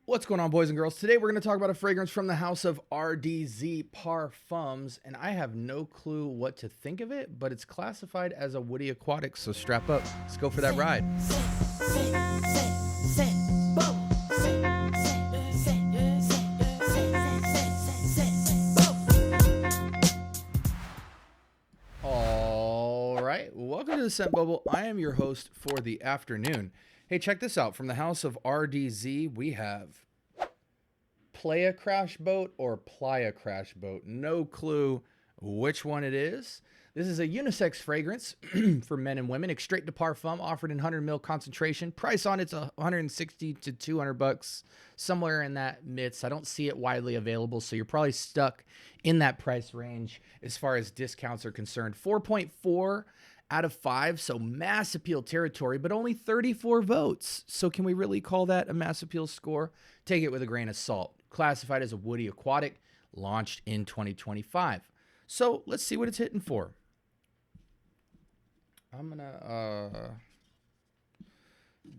What's going on, boys and girls? Today we're going to talk about a fragrance from the house of RDZ Parfums, and I have no clue what to think of it, but it's classified as a woody aquatic, so strap up. Let's go for that ride. All right, welcome to the Scent Bubble. I am your host for the afternoon. Hey, check this out. From the house of RDZ, we have Playa Crashboat or Playa Crashboat. No clue which one it is. This is a unisex fragrance for men and women. Extrait de Parfum, offered in 100 ml concentration. Price on it's $160 to $200, somewhere in that midst. I don't see it widely available, so you're probably stuck in that price range as far as discounts are concerned. 4.4 out of 5, so mass appeal territory, but only 34 votes. So can we really call that a mass appeal score? Take it with a grain of salt. Classified as a woody aquatic, launched in 2025. So let's see what it's hitting for. I'm gonna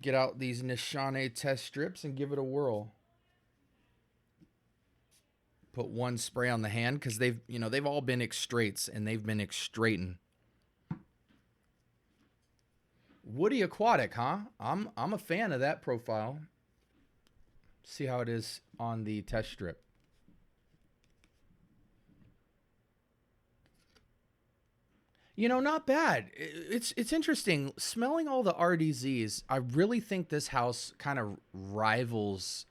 get out these Nishane test strips and give it a whirl. Put one spray on the hand because they've all been extraits and they've been extraiting. Woody aquatic, huh? I'm a fan of that profile. See how it is on the test strip. Not bad. It's interesting. Smelling all the RDZs, I really think this house kind of rivals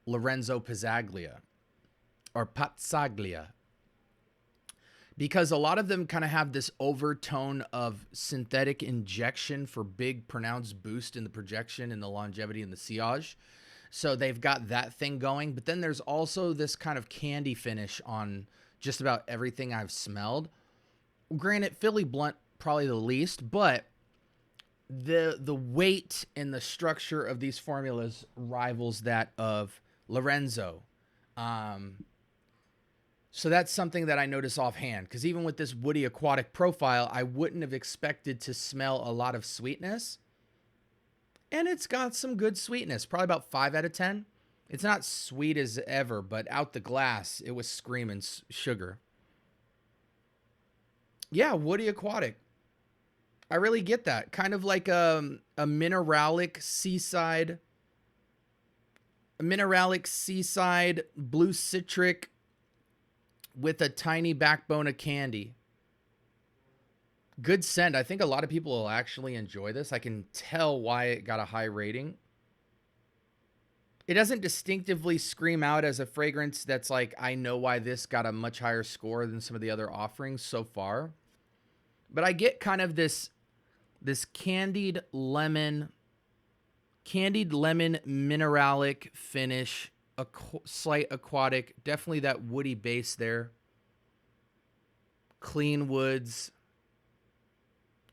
Lorenzo Pazzaglia or Pazzaglia, because a lot of them kind of have this overtone of synthetic injection for big pronounced boost in the projection and the longevity and the sillage. So they've got that thing going, but then there's also this kind of candy finish on just about everything I've smelled. Granted, Philly Blunt probably the least, but the weight and the structure of these formulas rivals that of Lorenzo. So that's something that I notice offhand, because even with this woody aquatic profile, I wouldn't have expected to smell a lot of sweetness. And it's got some good sweetness, probably about 5 out of 10. It's not sweet as ever, but out the glass, it was screaming sugar. Yeah, woody aquatic. I really get that. Kind of like a mineralic seaside blue citric with a tiny backbone of candy. Good scent. I think a lot of people will actually enjoy this. I can tell why it got a high rating. It doesn't distinctively scream out as a fragrance that's like, I know why this got a much higher score than some of the other offerings so far. But I get kind of this candied lemon mineralic finish, a slight aquatic, definitely that woody base there. Clean woods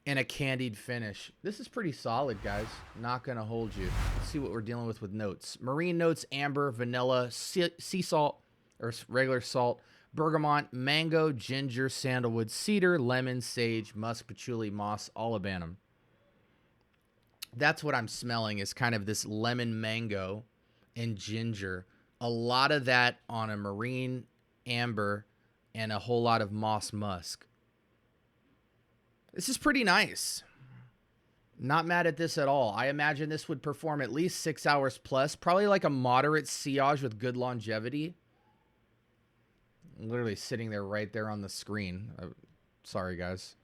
and a candied finish. This is pretty solid, guys. Not gonna hold you. Let's see what we're dealing with notes. Marine notes: amber, vanilla, sea salt or regular salt, bergamot, mango, ginger, sandalwood, cedar, lemon, sage, musk, patchouli, moss, olibanum. That's what I'm smelling, is kind of this lemon, mango, and ginger. A lot of that on a marine amber and a whole lot of moss musk. This is pretty nice. Not mad at this at all. I imagine this would perform at least 6 hours plus. Probably like a moderate sillage with good longevity. I'm literally sitting there right there on the screen. Sorry, guys.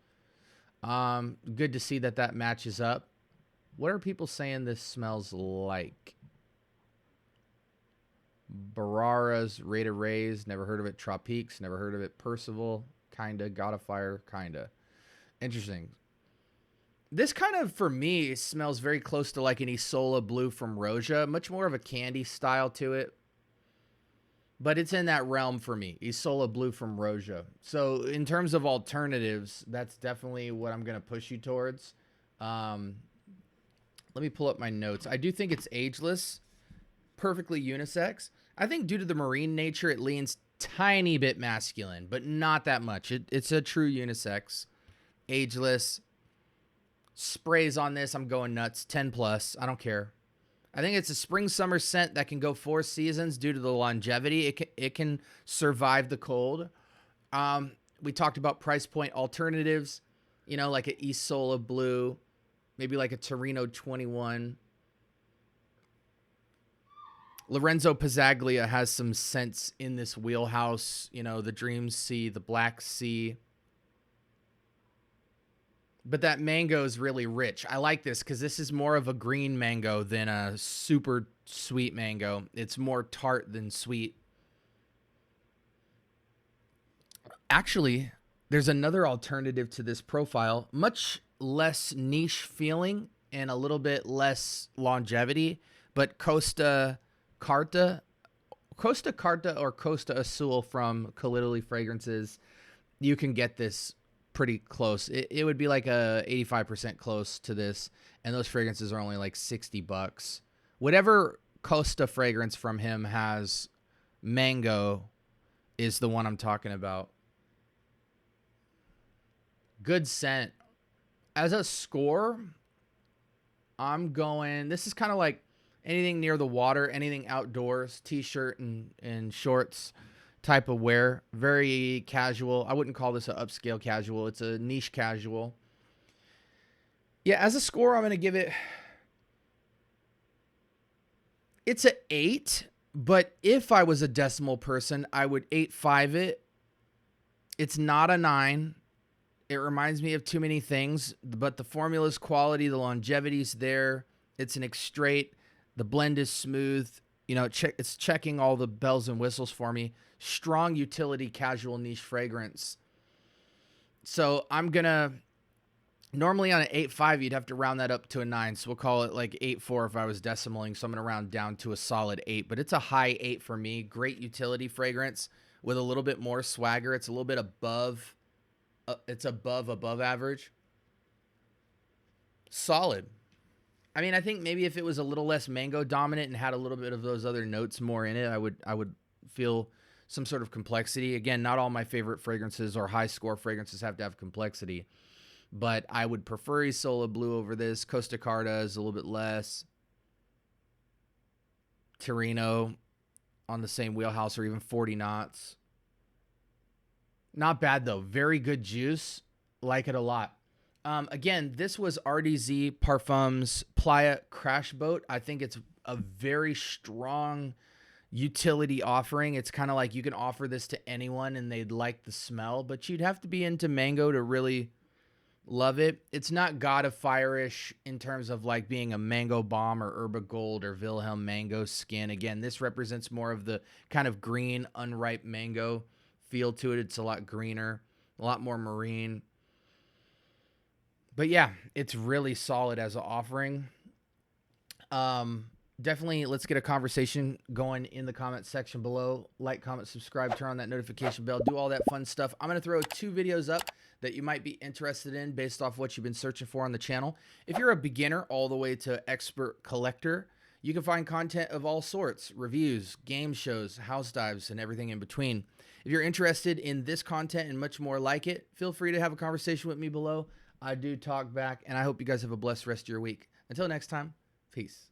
Good to see that matches up. What are people saying this smells like? Barara's, Rate of Rays, never heard of it. Tropiques, never heard of it. Percival, kinda. God of Fire, kinda. Interesting. This kind of, for me, smells very close to like an Isola Blue from Roja. Much more of a candy style to it. But it's in that realm for me. Isola Blue from Roja. So in terms of alternatives, that's definitely what I'm going to push you towards. Let me pull up my notes. I do think it's ageless. Perfectly unisex. I think due to the marine nature, it leans tiny bit masculine, but not that much. It's a true unisex. Ageless. Sprays on this, I'm going nuts. 10 plus. I don't care. I think it's a spring summer scent that can go 4 seasons due to the longevity. It can survive the cold. We talked about price point alternatives, you know, like an Isola Blue, maybe like a Torino 21. Lorenzo Pazzaglia has some scents in this wheelhouse, you know, the Dream Sea, the Black Sea. But that mango is really rich. I like this because this is more of a green mango than a super sweet mango. It's more tart than sweet. Actually, there's another alternative to this profile, much less niche feeling and a little bit less longevity, but Costa Carta or Costa Azul from Calidity Fragrances, you can get this pretty close. It would be like a 85% close to this, and those fragrances are only like $60. Whatever Costa fragrance from him has mango is the one I'm talking about. Good scent. As a score, I'm going, this is kind of like anything near the water, anything outdoors, t-shirt and shorts type of wear. Very casual. I wouldn't call this an upscale casual. It's a niche casual. Yeah, as a score, I'm going to give it, it's an 8, but if I was a decimal person, I would 8.5 it. It's not a 9. It reminds me of too many things, but the formula's quality, the longevity's there. It's an extrait. The blend is smooth. You know, it's checking all the bells and whistles for me. Strong utility, casual, niche fragrance. So I'm going to, normally on an 8.5, you'd have to round that up to a 9. So we'll call it like 8.4 if I was decimaling. So I'm going to round down to a solid 8, but it's a high 8 for me. Great utility fragrance with a little bit more swagger. It's a little bit above. It's above average. Solid. I mean, I think maybe if it was a little less mango dominant and had a little bit of those other notes more in it, I would feel some sort of complexity. Again, not all my favorite fragrances or high score fragrances have to have complexity, but I would prefer Isola Blue over this. Costa Carta is a little bit less. Torino on the same wheelhouse, or even 40 knots. Not bad, though. Very good juice. Like it a lot. Again, this was RDZ Parfums Playa Crashboat. I think it's a very strong utility offering. It's kind of like you can offer this to anyone and they'd like the smell, but you'd have to be into mango to really love it. It's not God of Fire-ish in terms of like being a mango bomb or herba gold or Wilhelm mango skin. Again, this represents more of the kind of green, unripe mango feel to it. It's a lot greener, a lot more marine. But yeah, it's really solid as an offering. Definitely let's get a conversation going in the comment section below. Like, comment, subscribe, turn on that notification bell, do all that fun stuff. I'm going to throw 2 videos up that you might be interested in based off what you've been searching for on the channel. If you're a beginner all the way to expert collector, you can find content of all sorts, reviews, game shows, house dives, and everything in between. If you're interested in this content and much more like it, feel free to have a conversation with me below. I do talk back, and I hope you guys have a blessed rest of your week. Until next time, peace.